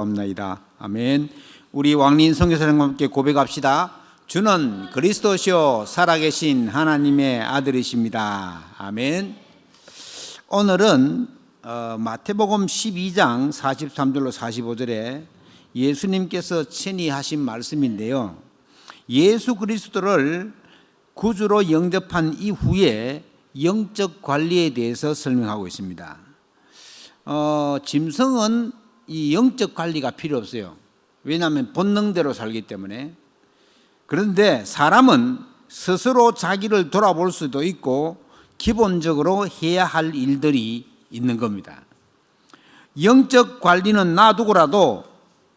감사합니다. 아멘. 우리 왕린 선교사님과 함께 고백합시다. 주는 그리스도시요 살아계신 하나님의 아들이십니다. 아멘. 오늘은 마태복음 12장 43절로 45절에 예수님께서 친히 하신 말씀인데요. 예수 그리스도를 구주로 영접한 이후에 영적 관리에 대해서 설명하고 있습니다. 짐승은 이 영적 관리가 필요 없어요. 왜냐하면 본능대로 살기 때문에. 그런데 사람은 스스로 자기를 돌아볼 수도 있고 기본적으로 해야 할 일들이 있는 겁니다. 영적 관리는 놔두고라도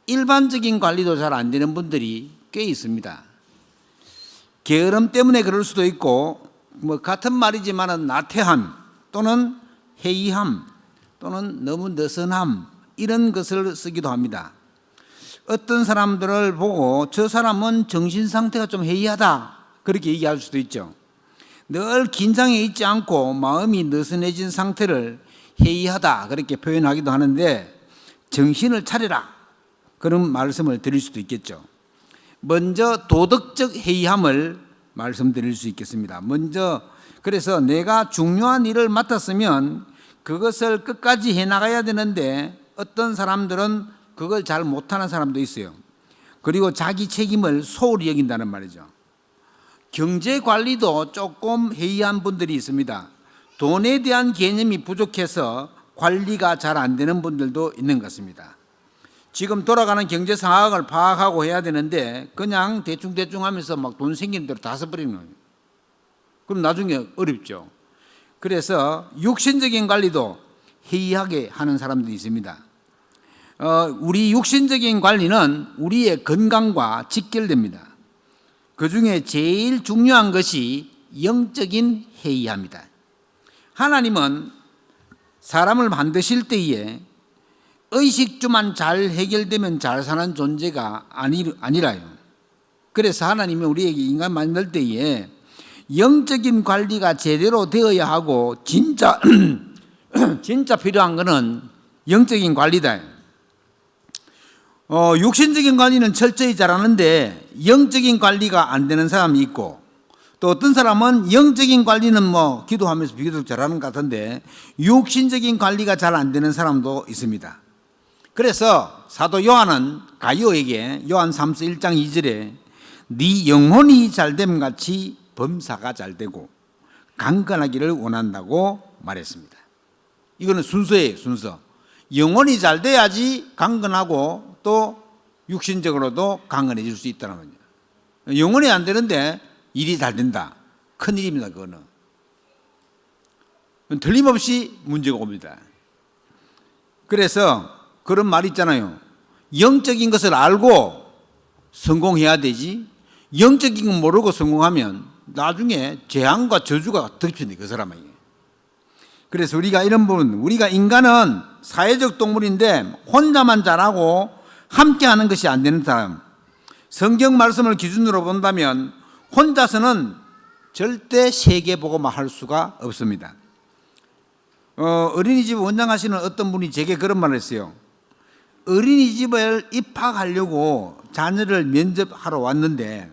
일반적인 관리도 잘 안 되는 분들이 꽤 있습니다. 게으름 때문에 그럴 수도 있고 같은 말이지만 나태함 또는 해이함 또는 너무 느슨함 이런 것을 쓰기도 합니다. 어떤 사람들을 보고 저 사람은 정신 상태가 좀 해이하다 그렇게 얘기할 수도 있죠. 늘 긴장해 있지 않고 마음이 느슨해진 상태를 해이하다 그렇게 표현하기도 하는데 정신을 차려라 그런 말씀을 드릴 수도 있겠죠. 먼저 도덕적 해이함을 말씀드릴 수 있겠습니다. 먼저 그래서 내가 중요한 일을 맡았으면 그것을 끝까지 해나가야 되는데 어떤 사람들은 그걸 잘 못하는 사람도 있어요. 그리고 자기 책임을 소홀히 여긴다는 말이죠. 경제 관리도 조금 해이한 분들이 있습니다. 돈에 대한 개념이 부족해서 관리가 잘 안 되는 분들도 있는 것 같습니다. 지금 돌아가는 경제 상황을 파악하고 해야 되는데 그냥 대충 하면서 막 돈 생기는 대로 다 써버리는 거예요. 그럼 나중에 어렵죠. 그래서 육신적인 관리도 해이하게 하는 사람들이 있습니다. 우리 육신적인 관리는 우리의 건강과 직결됩니다. 그 중에 제일 중요한 것이 영적인 해이함이다. 하나님은 사람을 만드실 때에 의식주만 잘 해결되면 잘 사는 존재가 아니라요. 그래서 하나님이 우리에게 인간 만들 때에 영적인 관리가 제대로 되어야 하고 진짜 필요한 것은 영적인 관리다. 육신적인 관리는 철저히 잘하는데 영적인 관리가 안 되는 사람이 있고 또 어떤 사람은 영적인 관리는 기도하면서 비교적 잘하는 것 같은데 육신적인 관리가 잘 안 되는 사람도 있습니다. 그래서 사도 요한은 가이오에게 요한 3서 1장 2절에 네 영혼이 잘됨 같이 범사가 잘되고 강건하기를 원한다고 말했습니다. 이거는 순서예요. 순서. 영혼이 잘 돼야지 강건하고 또 육신적으로도 강건해질 수 있다는 거죠. 영혼이 안 되는데 일이 잘 된다. 큰일입니다. 그거는. 틀림없이 문제가 옵니다. 그래서 그런 말이 있잖아요. 영적인 것을 알고 성공해야 되지 영적인 걸 모르고 성공하면 나중에 재앙과 저주가 덮친다. 그 사람에게. 그래서 우리가 이런 부분, 우리가 인간은 사회적 동물인데 혼자만 잘하고 함께하는 것이 안 되는 사람. 성경 말씀을 기준으로 본다면 혼자서는 절대 세계복음화 할 수가 없습니다. 어린이집 원장하시는 어떤 분이 제게 그런 말을 했어요. 어린이집을 입학하려고 자녀를 면접하러 왔는데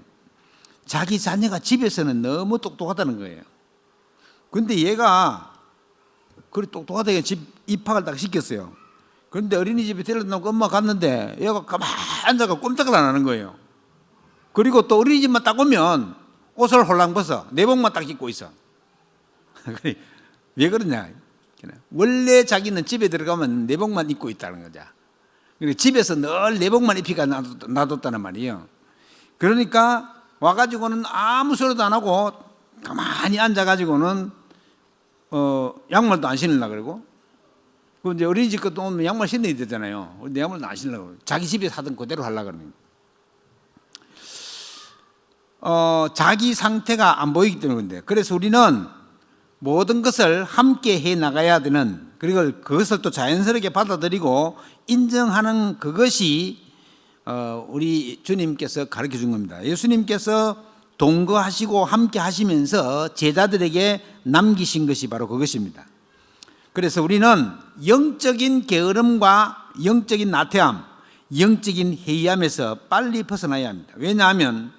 자기 자녀가 집에서는 너무 똑똑하다는 거예요. 근데 얘가 그래 똑똑하다고 집 입학을 딱 시켰어요. 그런데 어린이집에 데려다 놓고 엄마 갔는데 얘가 가만히 앉아서 꼼짝을 안 하는 거예요. 그리고 또 어린이집만 딱 오면 옷을 홀랑 벗어 내복만 딱 입고 있어. 왜 그러냐? 원래 자기는 집에 들어가면 내복만 입고 있다는 거죠. 집에서 늘 내복만 입히가 놔뒀다는 말이에요. 그러니까 와가지고는 아무 소리도 안 하고 가만히 앉아가지고는 양말도 안 신으려고 그러고 그 이제 어린이집 것도 오면 양말 신어야 되잖아요. 근데 양말도 안 신으려고 자기 집에서 하던 그대로 하려고 그러는 자기 상태가 안 보이기 때문인데 그래서 우리는 모든 것을 함께 해 나가야 되는 그리고 그것을 또 자연스럽게 받아들이고 인정하는 그것이 우리 주님께서 가르쳐 준 겁니다. 예수님께서 동거하시고 함께 하시면서 제자들에게 남기신 것이 바로 그것입니다. 그래서 우리는 영적인 게으름과 영적인 나태함, 영적인 해이함에서 빨리 벗어나야 합니다. 왜냐하면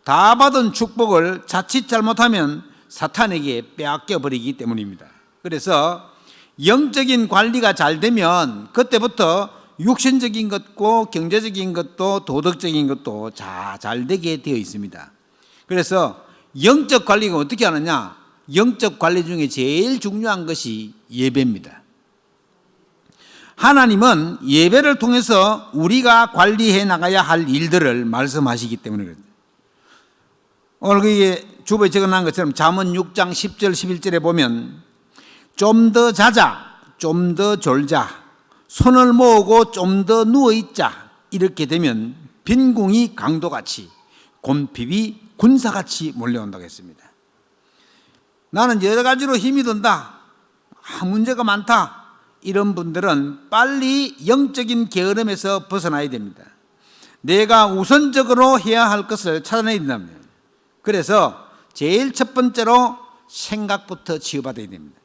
다 받은 축복을 자칫 잘못하면 사탄에게 빼앗겨 버리기 때문입니다. 그래서 영적인 관리가 잘 되면 그때부터 육신적인 것고 경제적인 것도 도덕적인 것도 잘 되게 되어 있습니다. 그래서 영적 관리가 어떻게 하느냐? 영적 관리 중에 제일 중요한 것이 예배입니다. 하나님은 예배를 통해서 우리가 관리해 나가야 할 일들을 말씀하시기 때문에 그렇습니다. 오늘 그게 주보에 적어놓은 것처럼 잠언 6장 10절 11절에 보면 좀 더 자자, 좀 더 졸자, 손을 모으고 좀 더 누워있자, 이렇게 되면 빈궁이 강도같이 곰핍이 군사같이 몰려온다고 했습니다. 나는 여러 가지로 힘이 든다, 문제가 많다, 이런 분들은 빨리 영적인 게으름에서 벗어나야 됩니다. 내가 우선적으로 해야 할 것을 찾아내야 된답니다. 그래서 제일 첫 번째로 생각부터 치유받아야 됩니다.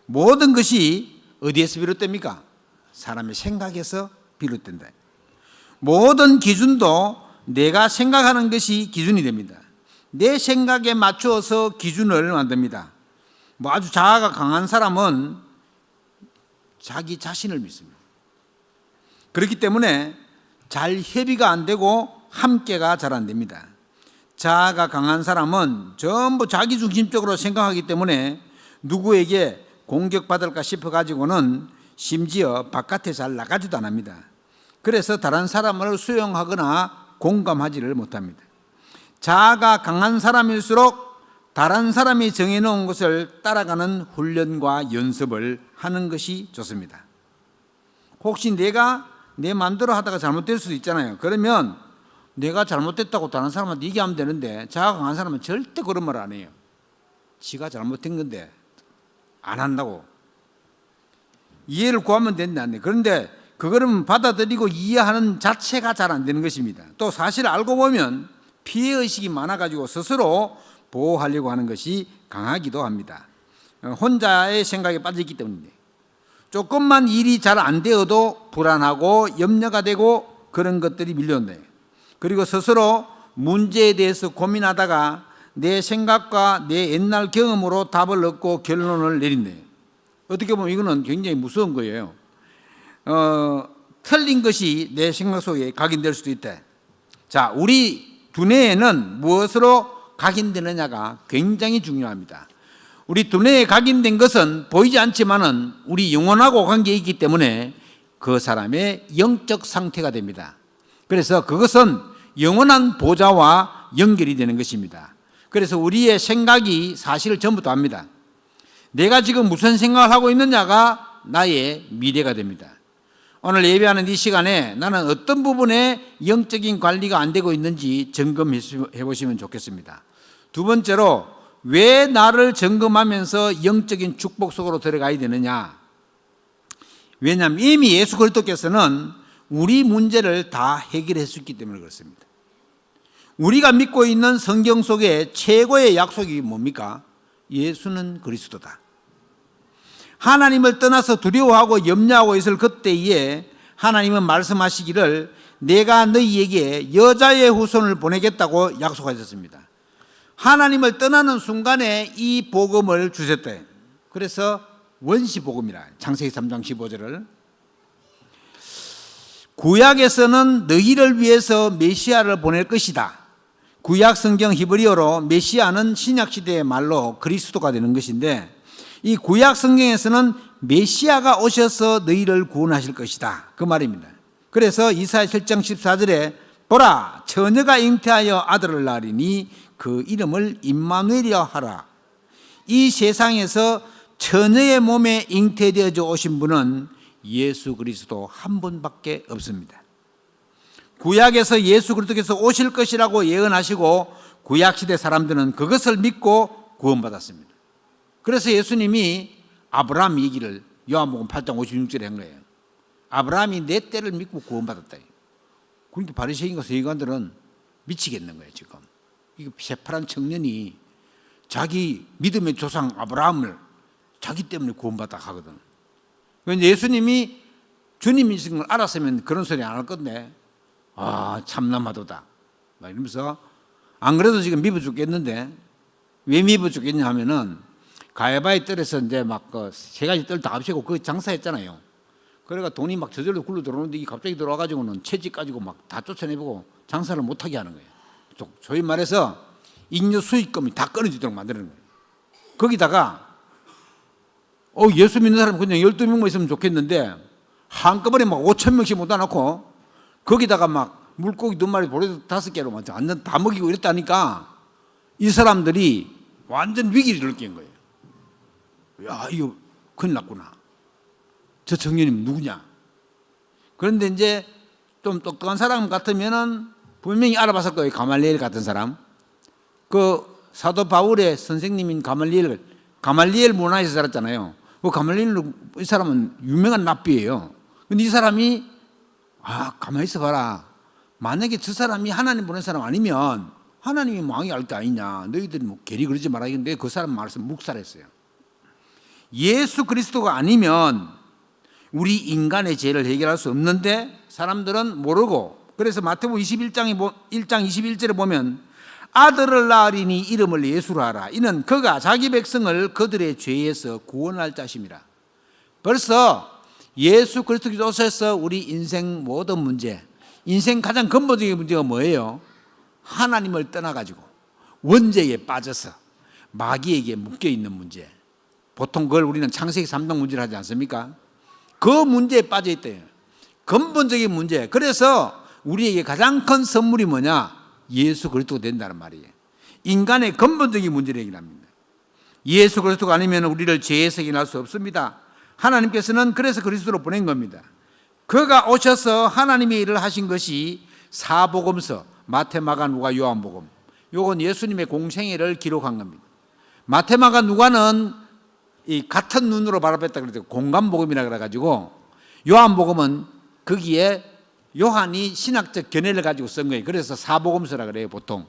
모든 것이 어디에서 비롯됩니까? 사람의 생각에서 비롯된다. 모든 기준도 내가 생각하는 것이 기준이 됩니다. 내 생각에 맞추어서 기준을 만듭니다. 아주 자아가 강한 사람은 자기 자신을 믿습니다. 그렇기 때문에 잘 협의가 안 되고 함께가 잘 안 됩니다. 자아가 강한 사람은 전부 자기중심적으로 생각하기 때문에 누구에게 공격받을까 싶어가지고는 심지어 바깥에 잘 나가지도 않습니다. 그래서 다른 사람을 수용하거나 공감하지를 못합니다. 자아가 강한 사람일수록 다른 사람이 정해놓은 것을 따라가는 훈련과 연습을 하는 것이 좋습니다. 혹시 내가 내 마음대로 하다가 잘못될 수도 있잖아요. 그러면 내가 잘못됐다고 다른 사람한테 얘기하면 되는데, 자아가 강한 사람은 절대 그런 말 안 해요. 지가 잘못된 건데 안 한다고. 이해를 구하면 된다는데, 그런데 그거를 받아들이고 이해하는 자체가 잘 안 되는 것입니다. 또 사실 알고 보면 피해의식이 많아가지고 스스로 보호하려고 하는 것이 강하기도 합니다. 혼자의 생각에 빠져있기 때문인데, 조금만 일이 잘 안 되어도 불안하고 염려가 되고 그런 것들이 밀려온다. 그리고 스스로 문제에 대해서 고민하다가 내 생각과 내 옛날 경험으로 답을 얻고 결론을 내린대요. 어떻게 보면 이거는 굉장히 무서운 거예요. 틀린 것이 내 생각 속에 각인될 수도 있다. 자, 우리 두뇌에는 무엇으로 각인되느냐가 굉장히 중요합니다. 우리 두뇌에 각인된 것은 보이지 않지만은 우리 영혼하고 관계에 있기 때문에 그 사람의 영적 상태가 됩니다. 그래서 그것은 영원한 보좌와 연결이 되는 것입니다. 그래서 우리의 생각이 사실을 전부 다 합니다. 내가 지금 무슨 생각을 하고 있느냐가 나의 미래가 됩니다. 오늘 예배하는 이 시간에 나는 어떤 부분에 영적인 관리가 안 되고 있는지 점검해 보시면 좋겠습니다. 두 번째로, 왜 나를 점검하면서 영적인 축복 속으로 들어가야 되느냐? 왜냐하면 이미 예수 그리스도께서는 우리 문제를 다 해결했기 때문에 그렇습니다. 우리가 믿고 있는 성경 속에 최고의 약속이 뭡니까? 예수는 그리스도다. 하나님을 떠나서 두려워하고 염려하고 있을 그때에 하나님은 말씀하시기를 내가 너희에게 여자의 후손을 보내겠다고 약속하셨습니다. 하나님을 떠나는 순간에 이 복음을 주셨다. 그래서 원시복음이라, 창세기 3장 15절을. 구약에서는 너희를 위해서 메시아를 보낼 것이다. 구약 성경 히브리어로 메시아는 신약시대의 말로 그리스도가 되는 것인데, 이 구약 성경에서는 메시아가 오셔서 너희를 구원하실 것이다, 그 말입니다. 그래서 이사야 7장 14절에 보라, 처녀가 잉태하여 아들을 낳으리니 그 이름을 임마누엘이라 하라. 이 세상에서 처녀의 몸에 잉태되어져 오신 분은 예수 그리스도 한 분밖에 없습니다. 구약에서 예수 그리스도께서 오실 것이라고 예언하시고 구약시대 사람들은 그것을 믿고 구원받았습니다. 그래서 예수님이 아브라함 얘기를 요한복음 8장 56절에 한 거예요. 아브라함이 내 때를 믿고 구원받았다. 그러니까 바리새인과 서기관들은 미치겠는 거예요. 지금 이 새파란 청년이 자기 믿음의 조상 아브라함을 자기 때문에 구원받다 하거든. 그런데 예수님이 주님이신 걸 알았으면 그런 소리 안 할 건데, 아, 참남하도다 막 이러면서. 안 그래도 지금 미워 죽겠는데, 왜 미워 죽겠냐 하면은 가야바의 뜰에서 이제 막 그 세 가지 뜰 다 합치고 그 장사했잖아요. 그러니까 돈이 막 저절로 굴러 들어오는데 이 갑자기 들어와가지고는 채집 가지고 막 다 쫓아내보고 장사를 못하게 하는 거예요. 소위 말해서 잉여 수익금이 다 끊어지도록 만드는 거예요. 거기다가 예수 믿는 사람 그냥 12명만 있으면 좋겠는데 한꺼번에 막 5,000명씩 모아놓고 거기다가 막 물고기 2마리 보레도 5개로 완전 다 먹이고 이랬다니까 이 사람들이 완전 위기를 느낀 거예요. 야, 이거 큰일 났구나. 저 청년님 누구냐? 그런데 이제 좀 똑똑한 사람 같으면은 분명히 알아봤을 거예요. 가말리엘 같은 사람. 그 사도 바울의 선생님인 가말리엘 문화에서 살았잖아요. 그 가말리엘 이 사람은 유명한 랍비예요. 근데 이 사람이 가만히 있어 봐라. 만약에 저 사람이 하나님 보낸 사람 아니면 하나님이 망하게 할 게 아니냐. 너희들이 뭐 괜히 그러지 말아야겠는데 그 사람 말씀 묵살했어요. 예수 그리스도가 아니면 우리 인간의 죄를 해결할 수 없는데 사람들은 모르고, 그래서 마태복음 1장 21절에 보면 아들을 낳으리니 이름을 예수로 하라. 이는 그가 자기 백성을 그들의 죄에서 구원할 자심이라. 벌써 예수 그리스도께서 오셔서 우리 인생 모든 문제, 인생 가장 근본적인 문제가 뭐예요? 하나님을 떠나가지고 원죄에 빠져서 마귀에게 묶여있는 문제. 보통 그걸 우리는 창세기 3당 문제를 하지 않습니까? 그 문제에 빠져있대요. 근본적인 문제. 그래서 우리에게 가장 큰 선물이 뭐냐? 예수 그리스도가 된다는 말이에요. 인간의 근본적인 문제를 해결합니다. 예수 그리스도가 아니면 우리를 죄에서 해결할 수 없습니다. 하나님께서는 그래서 그리스도로 보낸 겁니다. 그가 오셔서 하나님의 일을 하신 것이 사복음서, 마태, 마가, 누가, 요한복음. 요건 예수님의 공생애를 기록한 겁니다. 마태, 마가, 누가는 이 같은 눈으로 바라봤다 그래서 공감복음이라 그래가지고, 요한복음은 거기에 요한이 신학적 견해를 가지고 쓴 거예요. 그래서 사복음서라 그래요, 보통.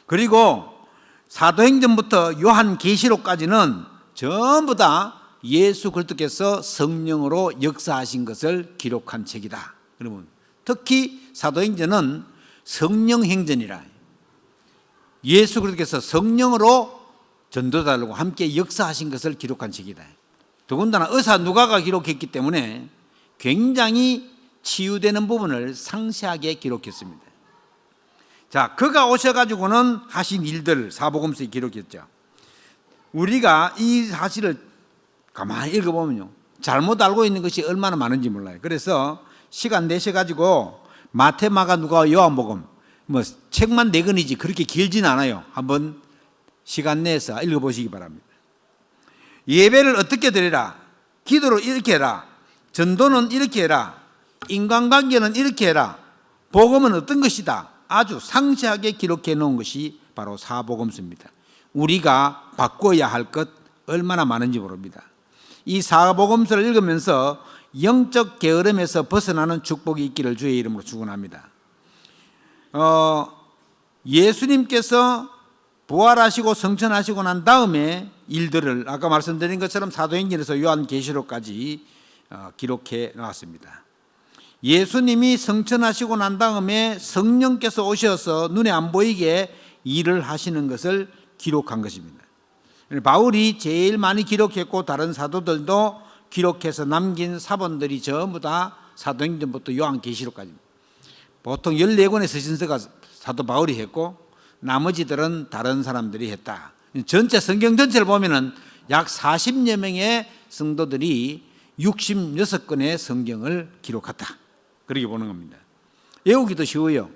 그리고 사도행전부터 요한계시록까지는 전부 다 예수 그리스도께서 성령으로 역사하신 것을 기록한 책이다. 그러면 특히 사도행전은 성령행전이라, 예수 그리스도께서 성령으로 전도자들과 함께 역사하신 것을 기록한 책이다. 더군다나 의사 누가가 기록했기 때문에 굉장히 치유되는 부분을 상세하게 기록했습니다. 자, 그가 오셔가지고는 하신 일들 사복음서에 기록했죠. 우리가 이 사실을 가만히 읽어보면요, 잘못 알고 있는 것이 얼마나 많은지 몰라요. 그래서 시간 내셔가지고 마태, 마가, 누가, 요한복음 뭐 책만 4권이지 그렇게 길진 않아요. 한번 시간 내서 읽어보시기 바랍니다. 예배를 어떻게 드리라? 기도를 이렇게 해라. 전도는 이렇게 해라. 인간관계는 이렇게 해라. 복음은 어떤 것이다. 아주 상세하게 기록해 놓은 것이 바로 사복음서입니다. 우리가 바꿔야 할 것 얼마나 많은지 모릅니다. 이 사복음서를 읽으면서 영적 게으름에서 벗어나는 축복이 있기를 주의 이름으로 축원합니다. 예수님께서 부활하시고 성천하시고 난 다음에 일들을 아까 말씀드린 것처럼 사도행전에서 요한계시록까지 기록해 놨습니다. 예수님이 성천하시고 난 다음에 성령께서 오셔서 눈에 안 보이게 일을 하시는 것을 기록한 것입니다. 바울이 제일 많이 기록했고 다른 사도들도 기록해서 남긴 사본들이 전부 다 사도행전부터 요한계시록까지입니다. 보통 14권의 서신서가 사도 바울이 했고 나머지들은 다른 사람들이 했다. 전체 성경 전체를 보면은 약 40여 명의 성도들이 66권의 성경을 기록했다. 그렇게 보는 겁니다. 외우기도 쉬워요.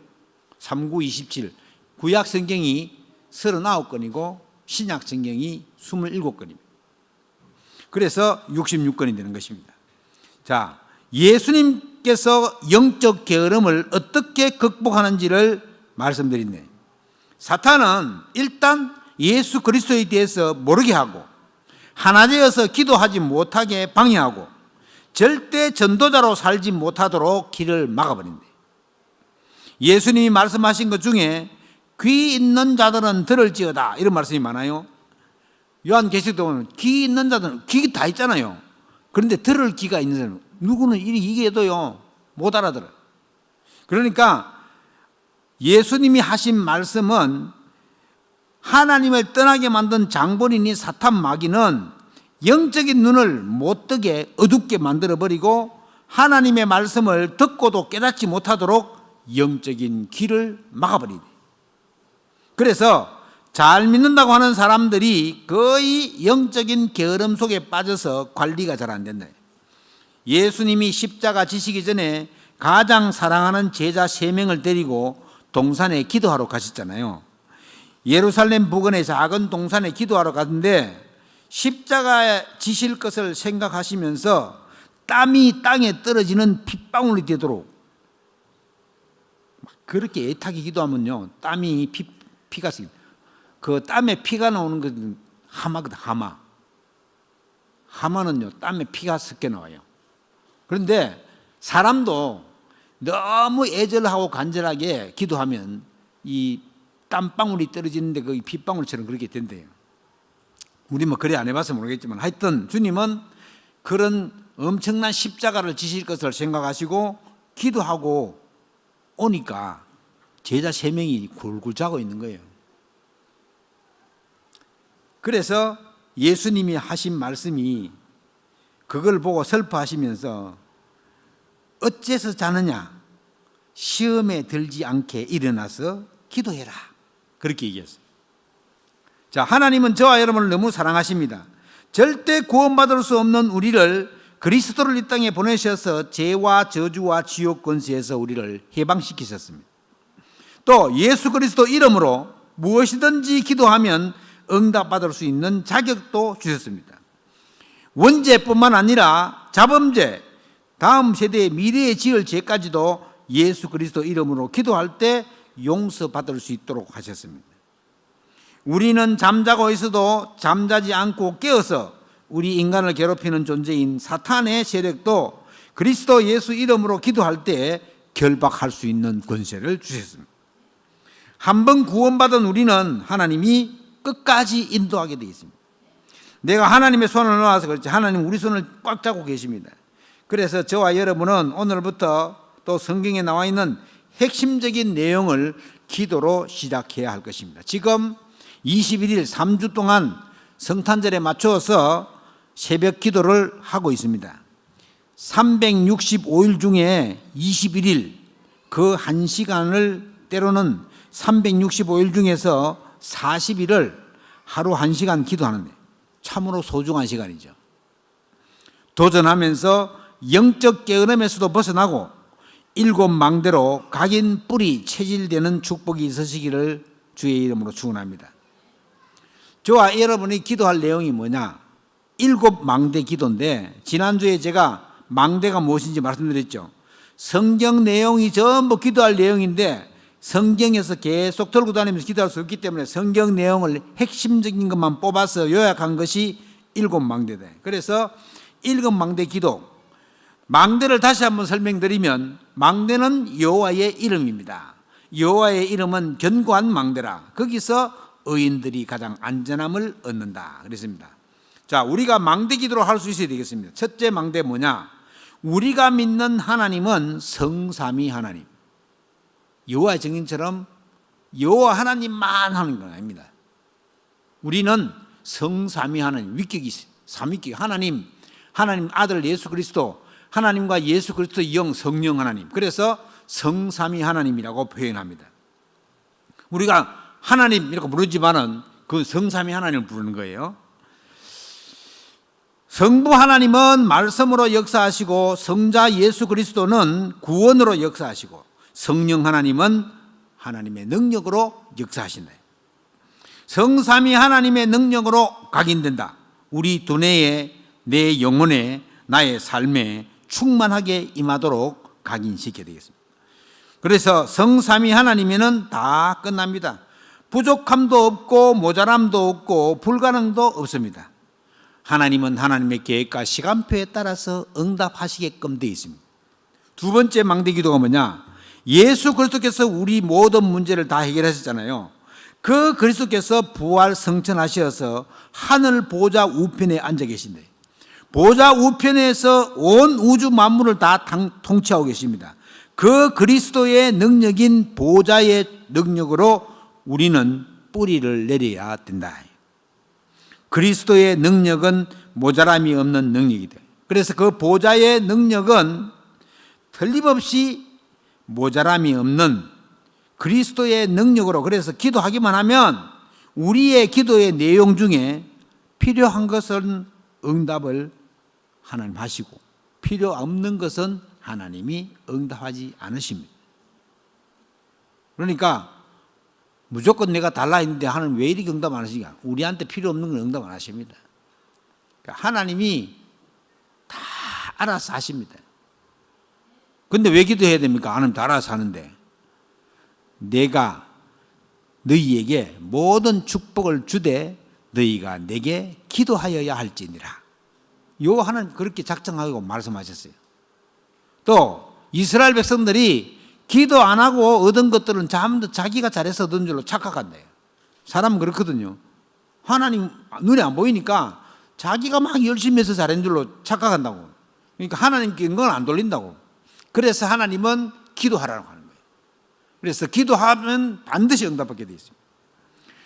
3927 구약 성경이 39권이고 신약 성경이 27권입니다. 그래서 66권이 되는 것입니다. 자, 예수님께서 영적 게으름을 어떻게 극복하는지를 말씀드렸네요. 사탄은 일단 예수 그리스도에 대해서 모르게 하고 하나 되어서 기도하지 못하게 방해하고 절대 전도자로 살지 못하도록 길을 막아버린대. 예수님이 말씀하신 것 중에 귀 있는 자들은 들을지어다 이런 말씀이 많아요. 요한계시록도 보면 귀 있는 자들은 귀 다 있잖아요. 그런데 들을 귀가 있는 사람은 누구는 이리 얘기해도요 못 알아들어요. 그러니까 예수님이 하신 말씀은 하나님을 떠나게 만든 장본인이 사탄 마귀는 영적인 눈을 못 뜨게 어둡게 만들어버리고 하나님의 말씀을 듣고도 깨닫지 못하도록 영적인 길을 막아버리네. 그래서 잘 믿는다고 하는 사람들이 거의 영적인 게으름 속에 빠져서 관리가 잘 안 된다. 예수님이 십자가 지시기 전에 가장 사랑하는 제자 3명을 데리고 동산에 기도하러 가셨잖아요. 예루살렘 부근의 작은 동산에 기도하러 갔는데 십자가 지실 것을 생각하시면서 땀이 땅에 떨어지는 핏방울이 되도록 그렇게 애타게 기도하면요 땀이 피가 그 땀에 피가 나오는 것은 하마거든. 하마는요 땀에 피가 섞여 나와요. 그런데 사람도 너무 애절하고 간절하게 기도하면 이 땀방울이 떨어지는데 그 핏방울처럼 그렇게 된대요. 우리 뭐 그래 안 해봐서 모르겠지만 하여튼 주님은 그런 엄청난 십자가를 지실 것을 생각하시고 기도하고 오니까 제자 3명이 굴굴 자고 있는 거예요. 그래서 예수님이 하신 말씀이 그걸 보고 슬퍼하시면서 어째서 자느냐? 시험에 들지 않게 일어나서 기도해라. 그렇게 얘기했어요. 자, 하나님은 저와 여러분을 너무 사랑하십니다. 절대 구원받을 수 없는 우리를 그리스도를 이 땅에 보내셔서 죄와 저주와 지옥 권세에서 우리를 해방시키셨습니다. 또 예수 그리스도 이름으로 무엇이든지 기도하면 응답받을 수 있는 자격도 주셨습니다. 원죄뿐만 아니라 자범죄, 다음 세대의 미래에 지을 죄까지도 예수 그리스도 이름으로 기도할 때 용서받을 수 있도록 하셨습니다. 우리는 잠자고 있어도 잠자지 않고 깨어서 우리 인간을 괴롭히는 존재인 사탄의 세력도 그리스도 예수 이름으로 기도할 때 결박할 수 있는 권세를 주셨습니다. 한번 구원받은 우리는 하나님이 끝까지 인도하게 되어 있습니다. 내가 하나님의 손을 놓아서 그렇지 하나님 우리 손을 꽉 잡고 계십니다. 그래서 저와 여러분은 오늘부터 또 성경에 나와 있는 핵심적인 내용을 기도로 시작해야 할 것입니다. 지금 21일 3주 동안 성탄절에 맞춰서 새벽 기도를 하고 있습니다. 365일 중에 21일 그 1시간을 때로는 365일 중에서 40일을 하루 1시간 기도하는데 참으로 소중한 시간이죠. 도전하면서 영적 게으름에서도 벗어나고 7 망대로 각인 뿔이 체질되는 축복이 있으시기를 주의 이름으로 축원합니다. 저와 여러분이 기도할 내용이 뭐냐? 7 망대 기도인데 지난주에 제가 망대가 무엇인지 말씀드렸죠. 성경 내용이 전부 기도할 내용인데 성경에서 계속 들고 다니면서 기도할 수 없기 때문에 성경 내용을 핵심적인 것만 뽑아서 요약한 것이 7 망대다. 그래서 7 망대 기도, 망대를 다시 한번 설명드리면 망대는 여호와의 이름입니다. 여호와의 이름은 견고한 망대라. 거기서 의인들이 가장 안전함을 얻는다 그랬습니다. 자, 우리가 망대 기도를 할 수 있어야 되겠습니다. 첫째 망대 뭐냐? 우리가 믿는 하나님은 성삼위 하나님. 여호와의 정인처럼 여호와 하나님만 하는 건 아닙니다. 우리는 성삼위 하나님, 위격이 삼위격 하나님, 하나님 아들 예수 그리스도, 하나님과 예수 그리스도의 영 성령 하나님. 그래서 성삼위 하나님이라고 표현합니다. 우리가 하나님 이렇게 부르지만은 그 성삼위 하나님을 부르는 거예요. 성부 하나님은 말씀으로 역사하시고 성자 예수 그리스도는 구원으로 역사하시고 성령 하나님은 하나님의 능력으로 역사하신다. 성삼위 하나님의 능력으로 각인된다. 우리 두뇌에 내 영혼에 나의 삶에 충만하게 임하도록 각인시켜야 되겠습니다. 그래서 성삼위 하나님에는 다 끝납니다. 부족함도 없고 모자람도 없고 불가능도 없습니다. 하나님은 하나님의 계획과 시간표에 따라서 응답하시게끔 되어 있습니다. 두 번째 망대 기도가 뭐냐? 예수 그리스도께서 우리 모든 문제를 다 해결하셨잖아요. 그 그리스도께서 부활 성천하셔서 하늘 보좌 우편에 앉아 계신데 보좌 우편에서 온 우주 만물을 다 통치하고 계십니다. 그 그리스도의 능력인 보좌의 능력으로 우리는 뿌리를 내려야 된다. 그리스도의 능력은 모자람이 없는 능력이다. 그래서 그 보좌의 능력은 틀림없이 모자람이 없는 그리스도의 능력으로, 그래서 기도하기만 하면 우리의 기도의 내용 중에 필요한 것은 응답을 하나님 하시고 필요 없는 것은 하나님이 응답하지 않으십니다. 그러니까 무조건 내가 달라 했는데 하나님 왜 이렇게 응답 안 하시냐? 우리한테 필요 없는 건 응답 안 하십니다. 그러니까 하나님이 다 알아서 하십니다. 근데 왜 기도해야 됩니까? 하나님 다 알아서 하는데. 내가 너희에게 모든 축복을 주되 너희가 내게 기도하여야 할지니라. 요한은 그렇게 작정하고 말씀하셨어요. 또 이스라엘 백성들이 기도 안 하고 얻은 것들은 전부 자기가 잘해서 얻은 줄로 착각한대요. 사람은 그렇거든요. 하나님 눈에 안 보이니까 자기가 막 열심히 해서 잘한 줄로 착각한다고. 그러니까 하나님께 그건 안 돌린다고. 그래서 하나님은 기도하라고 하는 거예요. 그래서 기도하면 반드시 응답받게 되어 있습니다.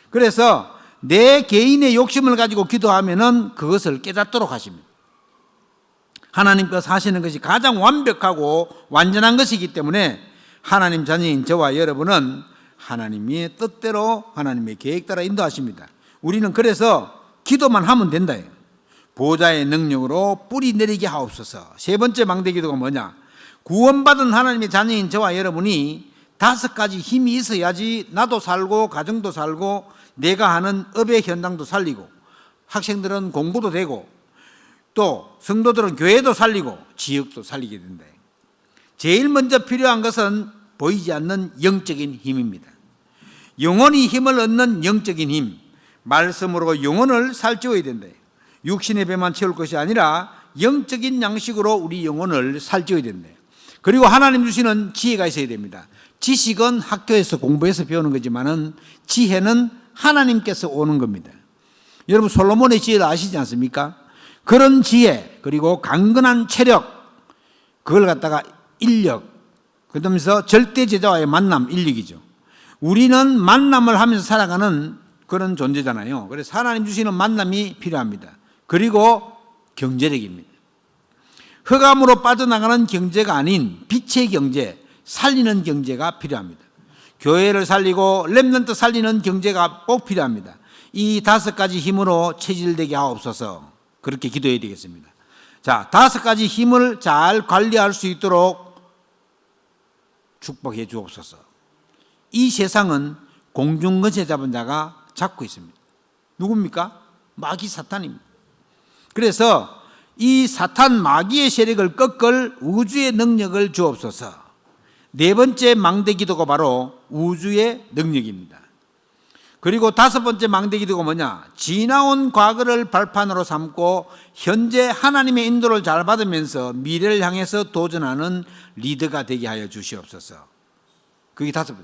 그래서 내 개인의 욕심을 가지고 기도하면은 그것을 깨닫도록 하십니다. 하나님께서 하시는 것이 가장 완벽하고 완전한 것이기 때문에 하나님 자녀인 저와 여러분은 하나님의 뜻대로 하나님의 계획 따라 인도하십니다. 우리는 그래서 기도만 하면 된다. 보좌의 능력으로 뿌리 내리게 하옵소서. 세 번째 망대 기도가 뭐냐? 구원받은 하나님의 자녀인 저와 여러분이 5가지 힘이 있어야지 나도 살고 가정도 살고 내가 하는 업의 현장도 살리고 학생들은 공부도 되고 또 성도들은 교회도 살리고 지역도 살리게 된다. 제일 먼저 필요한 것은 보이지 않는 영적인 힘입니다. 영혼이 힘을 얻는 영적인 힘, 말씀으로 영혼을 살찌워야 된다. 육신의 배만 채울 것이 아니라 영적인 양식으로 우리 영혼을 살찌워야 된다. 그리고 하나님 주시는 지혜가 있어야 됩니다. 지식은 학교에서 공부해서 배우는 거지만은 지혜는 하나님께서 오는 겁니다. 여러분 솔로몬의 지혜를 아시지 않습니까? 그런 지혜, 그리고 강건한 체력, 그걸 갖다가 인력, 그러면서 절대 제자와의 만남, 인력이죠. 우리는 만남을 하면서 살아가는 그런 존재잖아요. 그래서 하나님 주시는 만남이 필요합니다. 그리고 경제력입니다. 흑암으로 빠져나가는 경제가 아닌 빛의 경제, 살리는 경제가 필요합니다. 교회를 살리고 렘넌트 살리는 경제가 꼭 필요합니다. 이 5가지 힘으로 체질되게 하옵소서. 그렇게 기도해야 되겠습니다. 자, 5가지 힘을 잘 관리할 수 있도록 축복해 주옵소서. 이 세상은 공중거체 잡은 자가 잡고 있습니다. 누굽니까? 마귀 사탄입니다. 그래서 이 사탄 마귀의 세력을 꺾을 우주의 능력을 주옵소서. 4번째 망대 기도가 바로 우주의 능력입니다. 그리고 5번째 망대 기도가 뭐냐? 지나온 과거를 발판으로 삼고 현재 하나님의 인도를 잘 받으면서 미래를 향해서 도전하는 리더가 되게 하여 주시옵소서. 그게 5번째.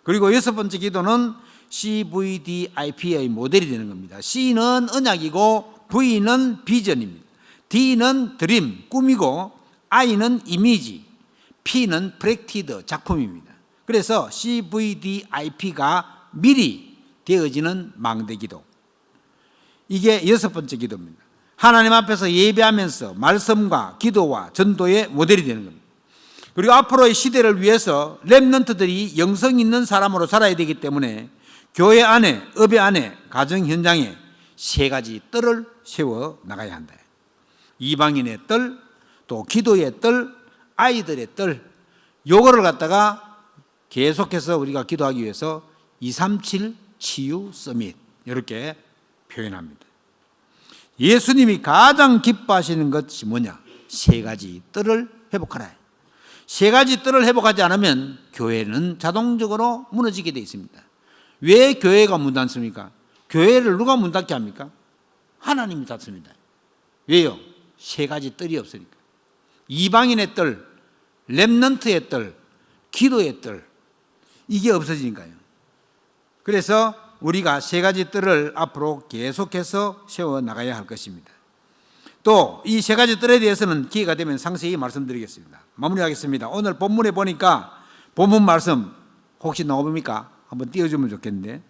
그리고 6번째 기도는 CVDIP의 모델이 되는 겁니다. C는 언약이고 V는 비전입니다. D는 드림, 꿈이고 I는 이미지, P는 프랙티드, 작품입니다. 그래서 CVDIP가 미리 되어지는 망대기도. 이게 6번째 기도입니다. 하나님 앞에서 예배하면서 말씀과 기도와 전도의 모델이 되는 겁니다. 그리고 앞으로의 시대를 위해서 렘넌트들이 영성 있는 사람으로 살아야 되기 때문에 교회 안에, 업의 안에, 가정 현장에 3가지 뜰을 세워 나가야 한다. 이방인의 뜰, 또 기도의 뜰, 아이들의 뜰, 요거를 갖다가 계속해서 우리가 기도하기 위해서 237 치유 서밋 이렇게 표현합니다. 예수님이 가장 기뻐하시는 것이 뭐냐? 3가지 뜰을 회복하라. 3가지 뜰을 회복하지 않으면 교회는 자동적으로 무너지게 되어 있습니다. 왜 교회가 문 닫습니까? 교회를 누가 문 닫게 합니까? 하나님이 닫습니다. 왜요? 3가지 뜰이 없으니까. 이방인의 뜰, 렘넌트의 뜰, 기도의 뜰, 이게 없어지니까요. 그래서 우리가 3가지 뜰을 앞으로 계속해서 세워 나가야 할 것입니다. 또 이 세 가지 뜰에 대해서는 기회가 되면 상세히 말씀드리겠습니다. 마무리하겠습니다. 오늘 본문에 보니까 본문 말씀 혹시 나옵니까? 한번 띄워주면 좋겠는데,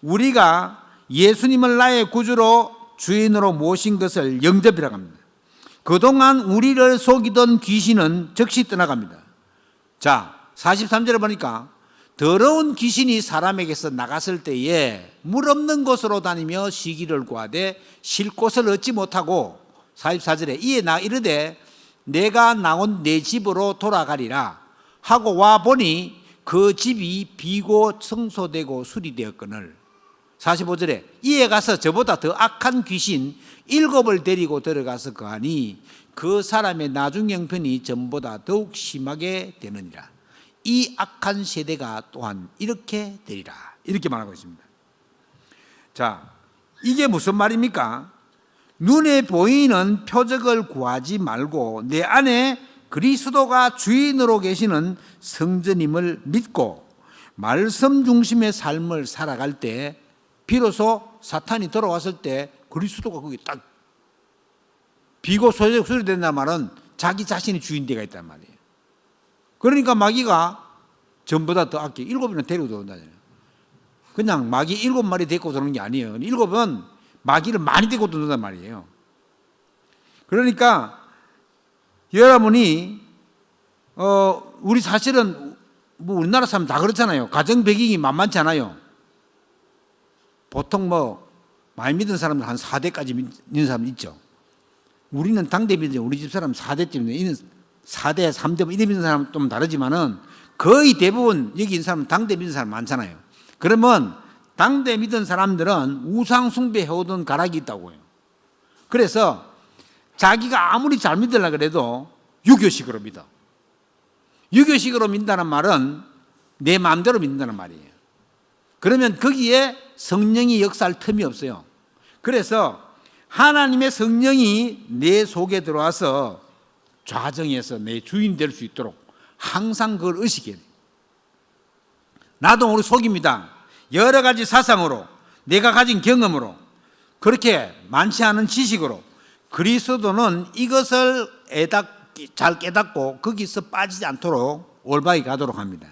우리가 예수님을 나의 구주로 주인으로 모신 것을 영접이라고 합니다. 그동안 우리를 속이던 귀신은 즉시 떠나갑니다. 자, 43절에 보니까 더러운 귀신이 사람에게서 나갔을 때에 물 없는 곳으로 다니며 쉬기를 구하되 쉴 곳을 얻지 못하고, 44절에 이에 나 이르되 내가 나온 내 집으로 돌아가리라 하고 와 보니 그 집이 비고 청소되고 수리되었거늘, 45절에 이에 가서 저보다 더 악한 귀신 7을 데리고 들어가서 거하니 그 사람의 나중 형편이 전보다 더욱 심하게 되느니라. 이 악한 세대가 또한 이렇게 되리라. 이렇게 말하고 있습니다. 자, 이게 무슨 말입니까? 눈에 보이는 표적을 구하지 말고 내 안에 그리스도가 주인으로 계시는 성전임을 믿고 말씀 중심의 삶을 살아갈 때 비로소 사탄이 들어왔을 때 그리스도가 거기 딱 비고 소리된다는 말은 자기 자신이 주인되가 있단 말이에요. 그러니까 마귀가 전보다 더 악해. 7이나 데리고 들어온다잖아요. 그냥 마귀 7마리 데리고 들어오는 게 아니에요. 7은 마귀를 많이 데리고 들어온단 말이에요. 그러니까 여러분이 우리 사실은 뭐 우리나라 사람 다 그렇잖아요. 가정 배경이 만만치 않아요. 보통 뭐 많이 믿는 사람은 한 4대까지 믿는 사람 있죠. 우리는 당대 믿는, 우리 집 사람 4대쯤 믿는, 4대, 3대 이래 믿는 사람은 좀 다르지만은 거의 대부분 여기 있는 사람은 당대 믿는 사람 많잖아요. 그러면 당대 믿는 사람들은 우상 숭배해오던 가락이 있다고요. 그래서 자기가 아무리 잘 믿으려고 그래도 유교식으로 믿어. 유교식으로 믿는다는 말은 내 마음대로 믿는다는 말이에요. 그러면 거기에 성령이 역사할 틈이 없어요. 그래서 하나님의 성령이 내 속에 들어와서 좌정해서 내 주인 될 수 있도록 항상 그걸 의식해야 돼요. 나도 우리 속입니다. 여러 가지 사상으로, 내가 가진 경험으로, 그렇게 많지 않은 지식으로 그리스도는 이것을 잘 깨닫고 거기서 빠지지 않도록 올바르게 가도록 합니다.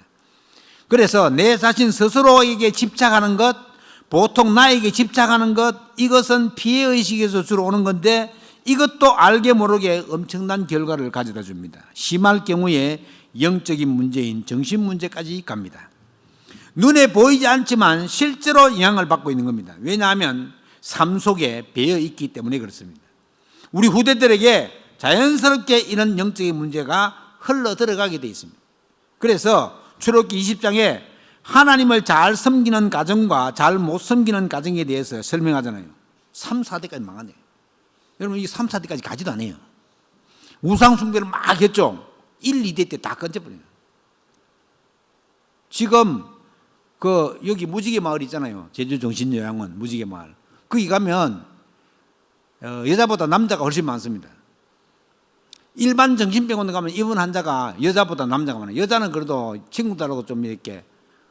그래서 내 자신 스스로에게 집착하는 것, 보통 나에게 집착하는 것, 이것은 피해의식에서 주로 오는 건데 이것도 알게 모르게 엄청난 결과를 가져다 줍니다. 심할 경우에 영적인 문제인 정신 문제까지 갑니다. 눈에 보이지 않지만 실제로 영향을 받고 있는 겁니다. 왜냐하면 삶 속에 배어 있기 때문에 그렇습니다. 우리 후대들에게 자연스럽게 이런 영적인 문제가 흘러 들어가게 되어 있습니다. 그래서 출애굽기 20장에 하나님을 잘 섬기는 가정과 잘 못 섬기는 가정에 대해서 설명하잖아요. 3, 4대까지 망하네요. 여러분 이 3, 4대까지 가지도 않아요. 우상 숭배를 막 했죠. 1, 2대 때 다 건져버려요. 지금 여기 무지개 마을 있잖아요. 제주 정신요양원 무지개 마을. 거기 가면 여자보다 남자가 훨씬 많습니다. 일반 정신병원에 가면 입원 환자가 여자보다 남자가 많아요. 여자는 그래도 친구들하고 좀 이렇게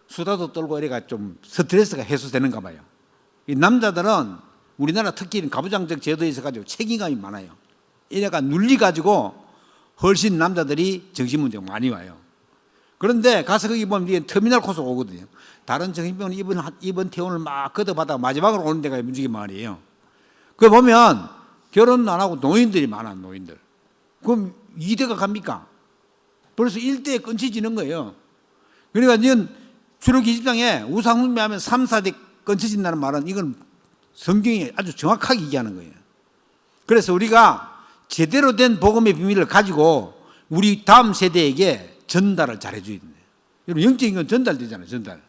수다도 떨고 이래가 좀 스트레스가 해소되는가 봐요. 이 남자들은 우리나라 특히 가부장적 제도에 있어가지고 책임감이 많아요. 이래가 눌리가지고 훨씬 남자들이 정신문제가 많이 와요. 그런데 가서 거기 보면 이게 터미널 코스 오거든요. 다른 정신병원 입원 퇴원을 막 걷어받아 마지막으로 오는 데가 무지개 마을이에요. 그 보면 결혼 안 하고 노인들이 많아, 노인들. 그럼 2대가 갑니까? 벌써 1대에 끊쳐지는 거예요. 그러니까 지금 출애굽기 20장에 우상 숭배하면 3, 4대 끊쳐진다는 말은 이건 성경이 아주 정확하게 얘기하는 거예요. 그래서 우리가 제대로 된 복음의 비밀을 가지고 우리 다음 세대에게 전달을 잘해 줘야 됩니다. 여러분 영적인 건 전달되잖아요. 전달.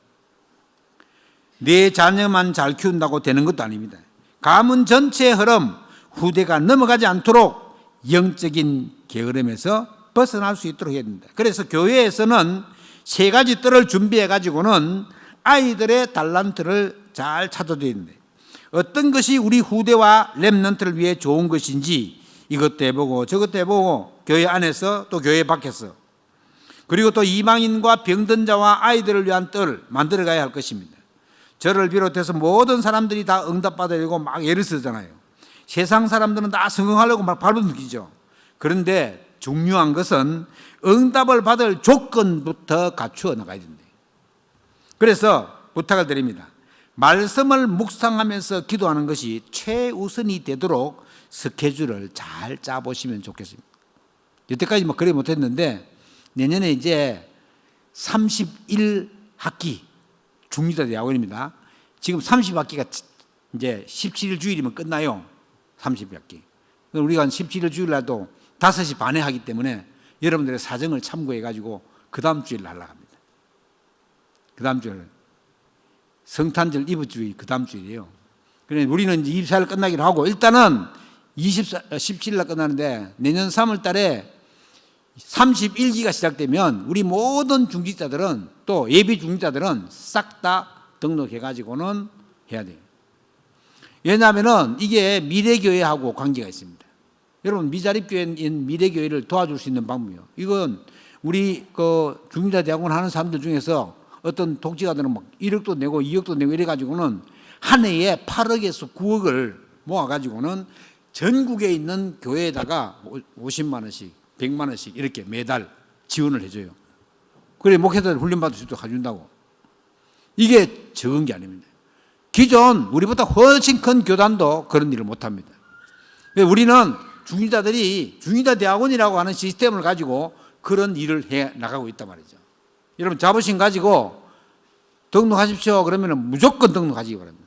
내 자녀만 잘 키운다고 되는 것도 아닙니다. 가문 전체의 흐름, 후대가 넘어가지 않도록 영적인 게으름에서 벗어날 수 있도록 해야 됩니다. 그래서 교회에서는 3가지 뜰을 준비해 가지고는 아이들의 달란트를 잘 찾아줘야 됩니다. 어떤 것이 우리 후대와 렘넌트를 위해 좋은 것인지 이것도 해보고 저것도 해보고 교회 안에서 또 교회 밖에서, 그리고 또 이방인과 병든 자와 아이들을 위한 뜰을 만들어 가야 할 것입니다. 저를 비롯해서 모든 사람들이 다 응답받으려고 막 애를 쓰잖아요. 세상 사람들은 다 성공하려고 막 발버둥이죠. 그런데 중요한 것은 응답을 받을 조건부터 갖추어 나가야 된다. 그래서 부탁을 드립니다. 말씀을 묵상하면서 기도하는 것이 최우선이 되도록 스케줄을 잘 짜보시면 좋겠습니다. 여태까지 뭐 그래 못했는데 내년에 이제 31학기 중리자 대학원입니다. 지금 30학기가 이제 17일 주일이면 끝나요. 30학기. 우리가 한 17일 주일날도 5시 반에 하기 때문에 여러분들의 사정을 참고해 가지고 그 다음 주일 하려고 합니다. 그 다음 주일 성탄절 이브 주일 그 다음 주일이에요. 그래서 우리는 이제 24일 끝나기로 하고 일단은 17일 날 끝나는데 내년 3월 달에 31기가 시작되면 우리 모든 중직자들은 또 예비 중직자들은 싹 다 등록해 가지고는 해야 돼요. 왜냐하면은 이게 미래교회하고 관계가 있습니다. 여러분 미자립교회인 미래교회를 도와줄 수 있는 방법이요. 이건 우리 그 중직자 대학원 하는 사람들 중에서 어떤 독지가들은 막 1억도 내고 2억도 내고 이래 가지고는 한 해에 8억에서 9억을 모아 가지고는 전국에 있는 교회에다가 50만 원씩 100만 원씩 이렇게 매달 지원을 해줘요. 그래 목회자들 훈련받을 수 있도록 해준다고. 이게 적은 게 아닙니다. 기존 우리보다 훨씬 큰 교단도 그런 일을 못합니다. 우리는 중직자들이 중직자 대학원이라고 하는 시스템을 가지고 그런 일을 해 나가고 있단 말이죠. 여러분 자부심 가지고 등록하십시오. 그러면 무조건 등록하시기 바랍니다.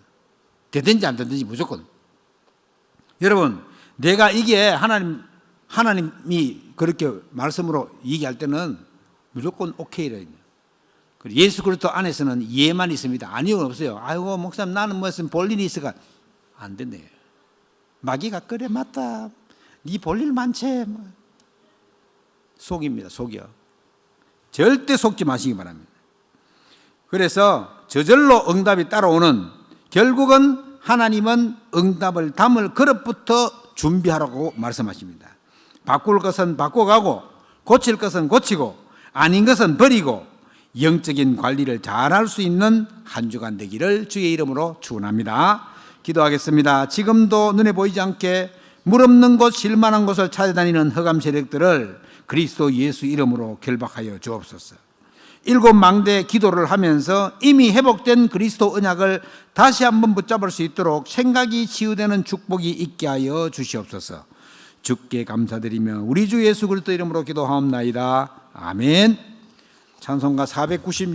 되든지 안 되든지 무조건. 여러분 내가 이게 하나님이 그렇게 말씀으로 얘기할 때는 무조건 오케이라. 예수 그리스도 안에서는 예만 있습니다. 아니요 없어요. 아이고 목사님 나는 무슨 볼일이 있어가 안 된대요. 마귀가 그래 맞다. 네 볼일 많지. 속입니다. 속이요. 절대 속지 마시기 바랍니다. 그래서 저절로 응답이 따라오는 결국은 하나님은 응답을 담을 그릇부터 준비하라고 말씀하십니다. 바꿀 것은 바꿔가고 고칠 것은 고치고 아닌 것은 버리고 영적인 관리를 잘할 수 있는 한 주간 되기를 주의 이름으로 축원합니다. 기도하겠습니다. 지금도 눈에 보이지 않게 물 없는 곳 실만한 곳을 찾아다니는 흑암 세력들을 그리스도 예수 이름으로 결박하여 주옵소서. 7망대 기도를 하면서 이미 회복된 그리스도 언약을 다시 한번 붙잡을 수 있도록 생각이 치유되는 축복이 있게 하여 주시옵소서. 주께 감사드리며 우리 주 예수 그리스도 이름으로 기도하옵나이다. 아멘. 찬송가 496